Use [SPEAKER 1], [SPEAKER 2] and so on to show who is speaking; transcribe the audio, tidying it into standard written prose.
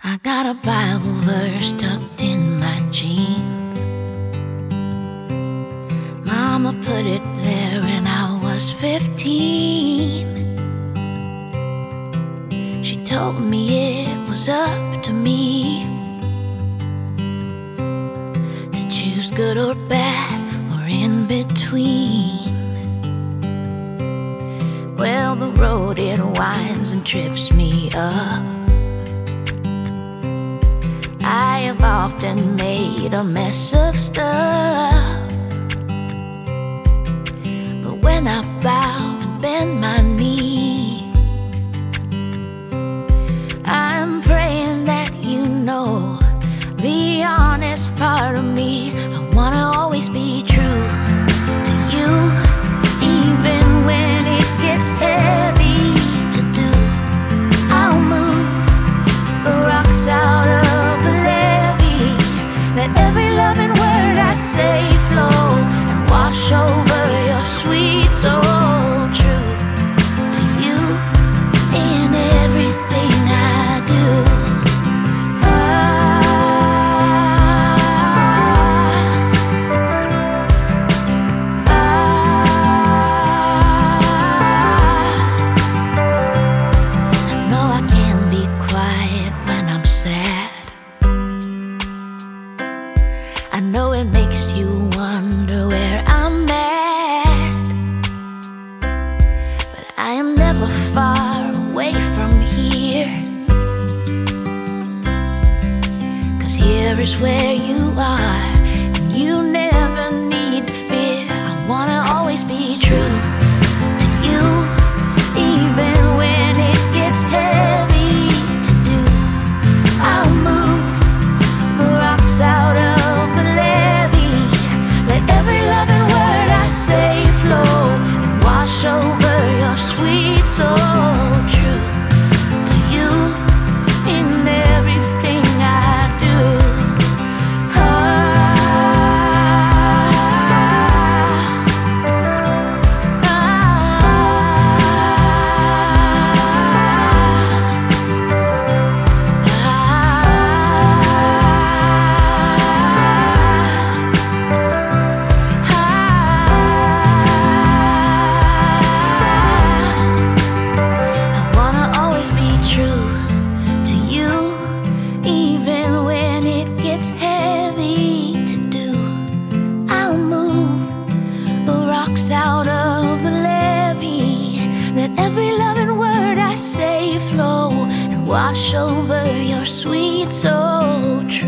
[SPEAKER 1] I got a Bible verse tucked in my jeans. Mama put it there when I was 15. She told me it was up to me to choose good or bad or in between. Well, the road, it winds and trips me up. I have often made a mess of stuff, but when I bow and bend my knee, I'm praying that you know the honest part of me. I wanna always be true to you, even when it gets heavy to do. I'll move the rocks out of let every loving word I say flow and wash over your sweet soul. True to you in everything I do. I know I can be quiet when I'm sad. I know it makes you wonder where I'm at, but I am never far away from here, 'cause here is where you are, and you never need to fear. I wanna always be true to you, even when it gets heavy to do. I'll move the rocks out of every loving word I say flow and wash over your sweet soul. True to you in everything I do. Out of the levee, let every loving word I say flow and wash over your sweet soul. True